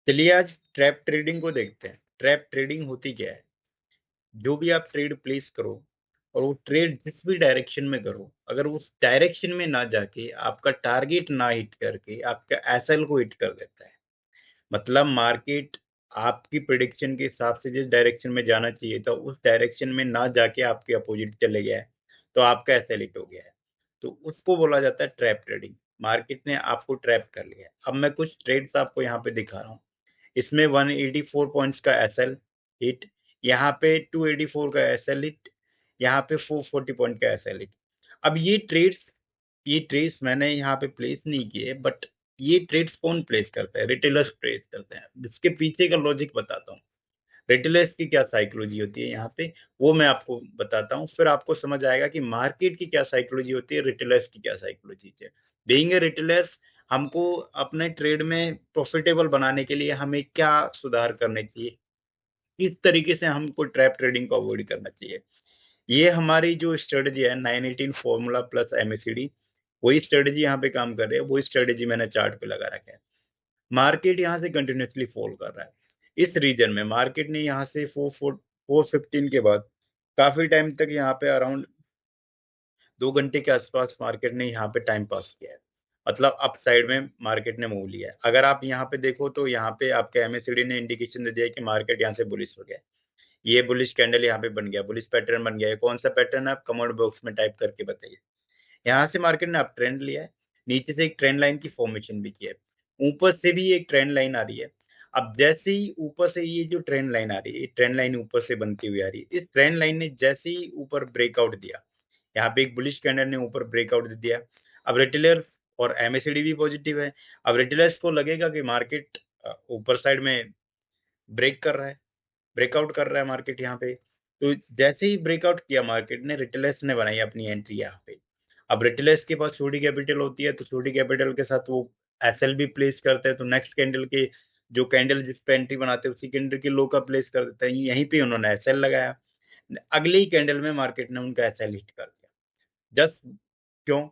चलिए आज trap trading को देखते हैं। ट्रैप ट्रेडिंग होती क्या है? जो भी आप ट्रेड प्लेस करो और वो ट्रेड जिस भी डायरेक्शन में करो, अगर उस डायरेक्शन में ना जाके आपका टारगेट ना हिट करके आपका एसएल को हिट कर देता है। मतलब मार्केट आपकी प्रिडिक्शन के हिसाब से जिस डायरेक्शन में जाना चाहिए था उस डायरेक्शन में ना जाके आपके अपोजिट चले गया है, तो आपका एसएल हिट हो गया है। तो उसको बोला जाता है ट्रैप ट्रेडिंग। मार्केट ने आपको ट्रैप कर लिया है। अब मैं कुछ ट्रेड्स आपको यहाँ पे दिखा रहा हूँ। इसमें 184 पॉइंट्स का एसएल हिट, यहाँ पे 284 का एसएल हिट, यहाँ पे 440 पॉइंट का एसएल हिट। अब ये ट्रेड्स मैंने यहाँ पे प्लेस नहीं किए, बट ये ट्रेड्स कौन प्लेस करता है? रिटेलर्स प्लेस करते हैं। इसके पीछे का लॉजिक बताता हूँ। रिटेलर्स की क्या साइकोलॉजी होती है यहाँ पे, वो मैं आपको बताता हूँ। फिर आपको समझ आएगा कि मार्केट की क्या साइकोलॉजी होती है, रिटेलर्स की क्या साइकोलॉजी है। बीइंग ए रिटेलर्स, हमको अपने ट्रेड में प्रॉफिटेबल बनाने के लिए हमें क्या सुधार करने चाहिए, इस तरीके से हमको ट्रैप ट्रेडिंग को अवॉइड करना चाहिए। ये हमारी जो स्ट्रेटजी है 918 फॉर्मूला प्लस एमएसीडी, वही स्ट्रेटजी यहाँ पे काम कर रही है। वही स्ट्रेटजी मैंने चार्ट पे लगा रखा है। मार्केट यहाँ से कंटिन्यूसली फॉल कर रहा है। इस रीजन में मार्केट ने यहाँ से 415 के बाद काफी टाइम तक यहाँ पे अराउंड 2 घंटे के आसपास मार्केट ने यहाँ पे टाइम पास किया है। मतलब अप साइड में मार्केट ने मूव लिया है। अगर आप यहाँ पे देखो तो यहाँ पे आपके एमएसीडी ने इंडिकेशन दे दिया है कि मार्केट यहाँ से बुलिश हो गया है। ये बुलिश कैंडल यहाँ पे बन गया, बुलिश पैटर्न बन गया है। कौन सा पैटर्न है आप कमेंट बॉक्स में टाइप करके बताइए। यहाँ से मार्केट ने अप ट्रेंड लिया है, नीचे से एक ट्रेंड लाइन की फॉर्मेशन भी की है, ऊपर से भी एक ट्रेंड लाइन आ रही है। अब जैसे ही ऊपर से ये जो ट्रेंड लाइन आ रही है, ये ट्रेंड लाइन ऊपर से बनती हुई आ रही है। इस ट्रेंड लाइन ने जैसे ही ऊपर ब्रेकआउट दिया, यहाँ पे एक बुलिश कैंडल ने ऊपर ब्रेकआउट दे दिया। अब रिटेलर और एमएसीडी भी पॉजिटिव है। अब रिटेलर्स को लगेगा कि मार्केट ऊपर साइड में ब्रेक कर रहा है, ब्रेकआउट कर रहा है मार्केट यहाँ पे। तो जैसे ही ब्रेकआउट किया मार्केट ने, रिटेलर्स ने बनाई अपनी एंट्री यहाँ पे। अब रिटेलर्स के पास छोटी कैपिटल होती है, तो छोटी कैपिटल के साथ वो एसएल भी प्लेस करते हैं। तो नेक्स्ट कैंडल के जो कैंडल जिस पे एंट्री बनाते हैं उसी कैंडल के लो का प्लेस कर देते हैं। यहीं पे उन्होंने एसएल लगाया। अगले ही कैंडल में मार्केट ने उनका एसएल हिट कर दिया। जस्ट क्यों?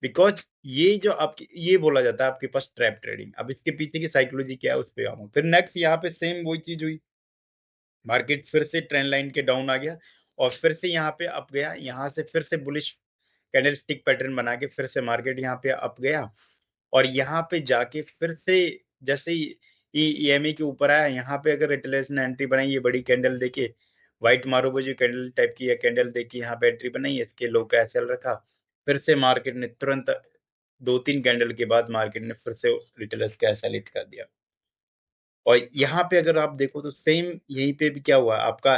बिकॉज ये जो आपकी ये बोला जाता है आपके पास ट्रैप ट्रेडिंग। अब इसके पीछे की साइकोलॉजी क्या है उस पर आऊँ। फिर नेक्स्ट यहाँ पे सेम वही चीज हुई। मार्केट फिर से ट्रेंड लाइन के डाउन आ गया और फिर से यहाँ पे अप गया। यहाँ से फिर से बुलिश कैंडल स्टिक पैटर्न बना के फिर से मार्केट यहाँ पे अप गया और यहाँ पे जाके फिर से जैसे ही ईएमए के ऊपर आया, यहाँ पे अगर रिटेलर्स ने एंट्री बनाई, ये बड़ी कैंडल देके व्हाइट मारोबोजी कैंडल टाइप की कैंडल देखी, यहाँ पे एंट्री बनाई, इसके लो का एसएल रखा। फिर से मार्केट ने तुरंत 2-3 कैंडल के बाद मार्केट ने फिर से रिटेलर्स का एसएल हिट कर दिया। और यहाँ पे अगर आप देखो तो सेम यहीं पे भी क्या हुआ, आपका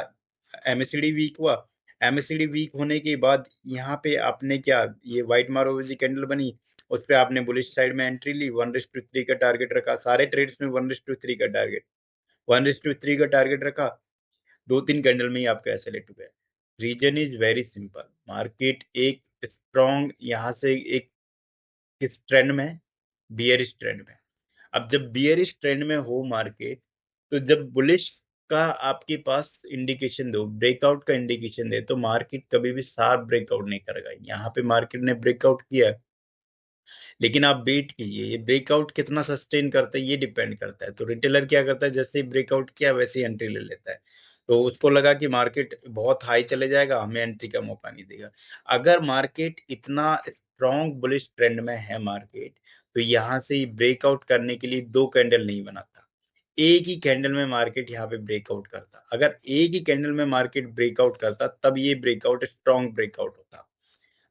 एमएससीडी वीक हुआ। एमएससीडी वीक होने के बाद यहाँ पे आपने क्या, ये व्हाइट मारोवेजी कैंडल बनी, उस पे आपने बुलिश साइड में एंट्री ली, 1:3 का टारगेट रखा। सारे ट्रेड्स में 1:3 का टारगेट, 1:3 का टारगेट रखा। 2-3 कैंडल में ही आपका ऐसे लेट हुआ है। Reason is very simple. Market एक स्ट्रॉन्ग यहाँ से एक किस ट्रेंड में, बियरिश ट्रेंड में। अब जब बियरिश ट्रेंड में हो मार्केट, तो जब बुलिश का आपके पास इंडिकेशन दो, ब्रेकआउट का इंडिकेशन दे, तो मार्केट कभी भी शार्प ब्रेकआउट नहीं करेगा। यहाँ पे मार्केट ने ब्रेकआउट किया, लेकिन आप वेट कीजिए ये ब्रेकआउट कितना सस्टेन करता है, ये डिपेंड करता है। तो रिटेलर क्या करता है, जैसे ही ब्रेकआउट किया वैसे ही एंट्री ले लेता है। तो उसको लगा कि मार्केट बहुत हाई चले जाएगा, हमें एंट्री का मौका नहीं देगा। अगर मार्केट इतना स्ट्रॉन्ग बुलिश ट्रेंड में है मार्केट, तो यहाँ से ब्रेकआउट करने के लिए 2 कैंडल नहीं बनाता, एक ही कैंडल में मार्केट यहाँ पे ब्रेकआउट करता। अगर एक ही कैंडल में मार्केट ब्रेकआउट करता तब ये ब्रेकआउट स्ट्रॉन्ग ब्रेकआउट होता।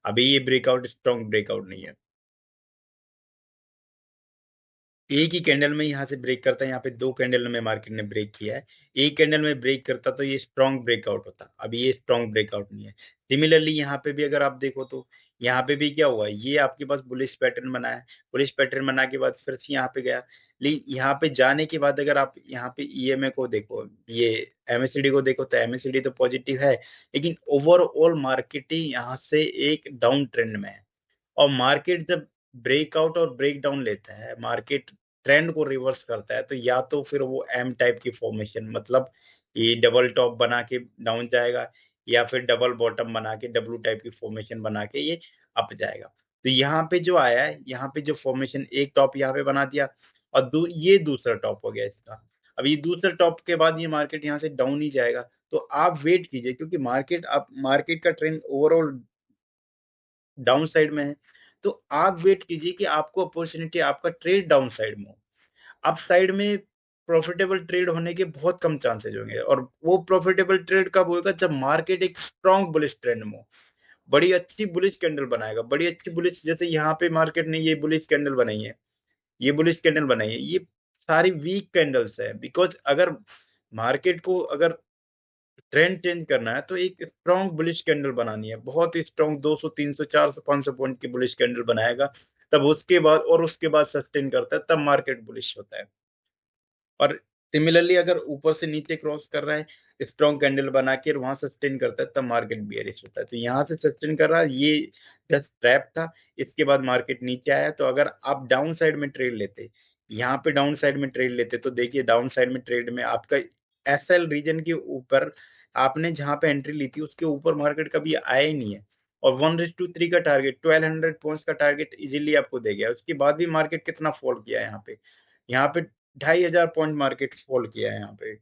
अभी ये ब्रेकआउट स्ट्रॉन्ग ब्रेकआउट नहीं है। एक ही कैंडल में यहाँ से ब्रेक करता है, यहाँ पे 2 कैंडल में मार्केट ने ब्रेक किया है। एक कैंडल में ब्रेक करता तो ये स्ट्रॉन्ग ब्रेकआउट होता। अभी ये स्ट्रॉन्ग ब्रेकआउट नहीं है। सिमिलरली यहाँ पे भी अगर आप देखो तो यहाँ पे भी क्या हुआ, ये आपके पास बुलिश पैटर्न बना है। बुलिश पैटर्न बना के बाद फिर से यहाँ पे गया, लेकिन यहाँ पे जाने के बाद अगर आप यहाँ पे ईएमए को देखो, ये एमएससीडी को देखो, तो एमएससीडी तो पॉजिटिव है, लेकिन ओवरऑल मार्केट ही यहाँ से एक डाउन ट्रेंड में है। और मार्केट जब ब्रेकआउट और ब्रेक डाउन लेता है, मार्केट ट्रेंड को रिवर्स करता है, तो या तो फिर वो एम टाइप की फॉर्मेशन, मतलब ये डबल टॉप बना के डाउन जाएगा, या फिर डबल बॉटम बना के डब्लू टाइप की फॉर्मेशन बना के ये अप जाएगा। तो यहाँ पे जो आया है, यहाँ पे जो फॉर्मेशन एक टॉप यहाँ पे बना दिया और ये दूसरा टॉप हो गया इसका। अब ये दूसरा टॉप के बाद ये मार्केट यहाँ से डाउन ही जाएगा, तो आप वेट कीजिए, क्योंकि मार्केट का ट्रेंड ओवरऑल डाउन साइड में है। तो आप वेट कीजिए कि आपको अपॉर्चुनिटी, आपका ट्रेड डाउन साइड में हो। अप साइड में प्रॉफिटेबल ट्रेड होने के बहुत कम चांसेस होंगे, और वो प्रॉफिटेबल ट्रेड कब होगा, जब मार्केट एक स्ट्रॉन्ग बुलिश ट्रेंड में हो, बड़ी अच्छी बुलिश कैंडल बनाएगा, बड़ी अच्छी बुलिश, जैसे यहाँ पे मार्केट ने ये बुलिश कैंडल बनाई है, ये बुलिश कैंडल बनाई है, ये सारी वीक कैंडल्स है। बिकॉज अगर मार्केट को अगर ट्रेंड चेंज करना है तो एक स्ट्रॉन्ग बुलिश कैंडल बनानी है, बहुत ही स्ट्रॉन्ग, 200 300 400 500 पॉइंट की बुलिश कैंडल बनाएगा, तब उसके बाद सस्टेन करता है, तब मार्केट बुलिश होता है। और सिमिलरली अगर ऊपर से नीचे क्रॉस कर रहा है, स्ट्रॉन्ग कैंडल बना के वहां सस्टेन करता है, तब मार्केट बियरिश होता है। तो यहाँ से सस्टेन कर रहा है, ये जस्ट ट्रैप था। इसके बाद मार्केट नीचे आया, तो अगर आप डाउन साइड में ट्रेड लेते, यहाँ पे डाउन साइड में ट्रेड लेते, तो देखिए डाउन साइड में ट्रेड में आपका एसएल रीजन के ऊपर, आपने जहां पे एंट्री ली थी उसके ऊपर मार्केट कभी आया ही नहीं है। और 1:3 का टारगेट, 1200 पॉइंट्स का टारगेट इजीली आपको दे गया। उसके बाद भी मार्केट कितना फॉल किया है यहाँ पे 2500 पॉइंट मार्केट फॉल किया है यहाँ पे।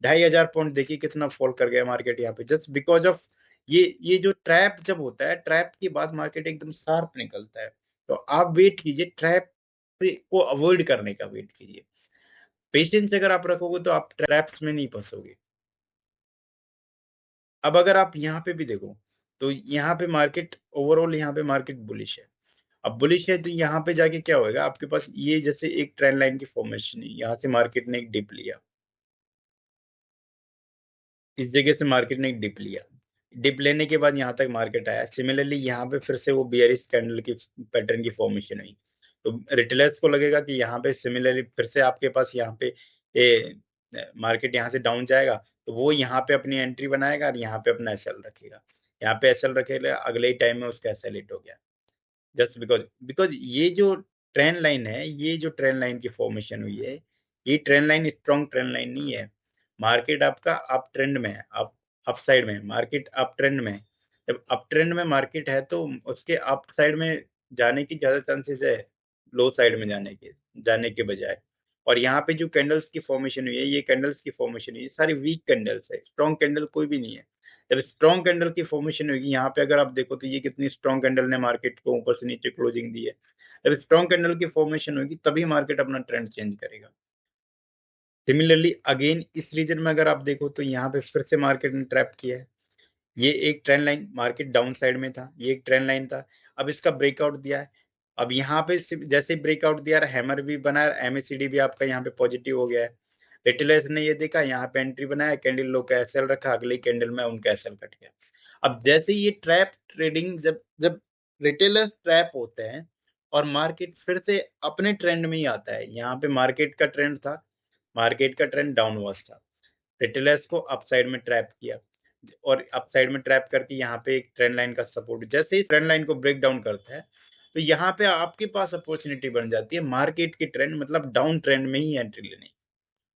2500 पॉइंट देखिए कितना फॉल कर गया मार्केट यहाँ पे, जस्ट बिकॉज ऑफ ये जो ट्रैप जब होता है, ट्रैप के बाद मार्केट एकदम शार्प निकलता है। तो आप वेट कीजिए, ट्रैप को अवॉइड करने का वेट कीजिए। पेशेंस अगर आप रखोगे तो आप ट्रैप्स में नहीं फंसोगे। अब अगर आप यहाँ पे भी देखो, तो यहाँ पे मार्केट ओवरऑल, यहाँ पे मार्केट बुलिश है। अब बुलिश है तो यहाँ पे जाके क्या होएगा, आपके पास ये जैसे एक ट्रेंड लाइन की फॉर्मेशन है, यहाँ से मार्केट ने एक डिप लिया, इस जगह से मार्केट ने एक डिप लिया, डिप लेने के बाद यहाँ तक मार्केट आया। सिमिलरली यहाँ पे फिर से वो बियरिश कैंडल की पैटर्न की फॉर्मेशन हुई, तो रिटेलर्स को लगेगा कि यहाँ पे सिमिलरली फिर से आपके पास यहाँ पे मार्केट यहाँ से डाउन जाएगा, तो वो यहाँ पे अपनी एंट्री बनाएगा और यहाँ पे अपना एसएल रखेगा। यहाँ पे एसएल रखेगा, अगले ही टाइम में उसका एसएल हिट हो गया, जस्ट बिकॉज बिकॉज ये जो ट्रेंड लाइन है, ये जो ट्रेंड लाइन की फॉर्मेशन हुई है, ये trend line strong trend line नहीं है। मार्केट आपका अप ट्रेंड में है, अप साइड में मार्केट अप ट्रेंड में है। जब अप ट्रेंड में मार्केट है तो उसके अप साइड में जाने की ज्यादा चांसेस है लो साइड में जाने के बजाय। और यहाँ पे जो कैंडल्स की फॉर्मेशन हुई है, ये कैंडल्स की फॉर्मेशन हुई है, सारी वीक कैंडल्स है, स्ट्रॉन्ग कैंडल कोई भी नहीं है। जब स्ट्रॉन्ग कैंडल की फॉर्मेशन होगी, यहाँ पे अगर आप देखो तो ये कितनी स्ट्रॉन्ग कैंडल ने मार्केट को ऊपर से नीचे क्लोजिंग दी है। जब स्ट्रॉन्ग कैंडल की फॉर्मेशन होगी तभी मार्केट अपना ट्रेंड चेंज करेगा। सिमिलरली अगेन इस रीजन में अगर आप देखो तो यहाँ पे फिर से मार्केट ने ट्रैप किया है। ये एक trend line, market down side में था, ये एक ट्रेंड लाइन था, अब इसका ब्रेकआउट दिया है। अब यहाँ पे जैसे ब्रेकआउट दिया, हैमर भी बना, एमएसीडी भी आपका यहाँ पे पॉजिटिव हो गया है। रिटेलर्स ने ये देखा, यहाँ पे एंट्री बनाया, कैंडल लो का एसएल रखा, अगली कैंडल में उनका एसएल कट गया। अब जैसे ये ट्रैप ट्रेडिंग, जब जब रिटेलर्स ट्रैप होते हैं और मार्केट फिर से अपने ट्रेंड में ही आता है, यहाँ पे मार्केट का ट्रेंड था, मार्केट का ट्रेंड डाउनवर्ड था, रिटेलर्स को अपसाइड में ट्रैप किया, और अपसाइड में ट्रैप करके यहाँ पे एक ट्रेंड लाइन का सपोर्ट, जैसे ही ट्रेंड लाइन को ब्रेक डाउन करता है, तो यहाँ पे आपके पास अपॉर्चुनिटी बन जाती है मार्केट के ट्रेंड, मतलब डाउन ट्रेंड में ही एंट्री लेने।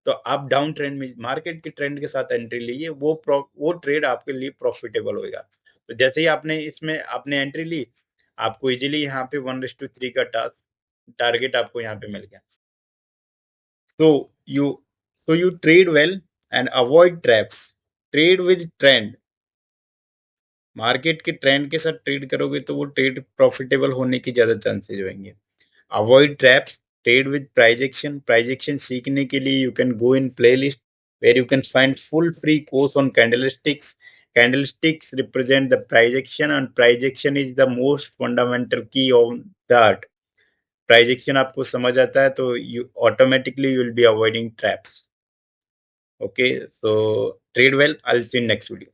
तो आप डाउन ट्रेंड में मार्केट के ट्रेंड के साथ एंट्री लीजिए, वो ट्रेड आपके लिए प्रॉफिटेबल होएगा। तो जैसे ही आपने इसमें आपने एंट्री ली, आपको इजीली यहाँ पे 1:3 का टारगेट आपको यहाँ पे मिल गया। So you you trade well and avoid traps. Trade with trend. Market के ट्रेंड के साथ ट्रेड करोगे तो वो ट्रेड प्रॉफिटेबल होने की ज्यादा चांसेस होंगे। Avoid traps, trade with price action. Price action सीखने के लिए you can go in playlist where you can find full free course on candlesticks. Candlesticks represent the projection and projection is the most fundamental key of chart. Projection आपको समझ आता है तो you automatically you will be avoiding traps. Okay, so trade well. I'll see you in next video.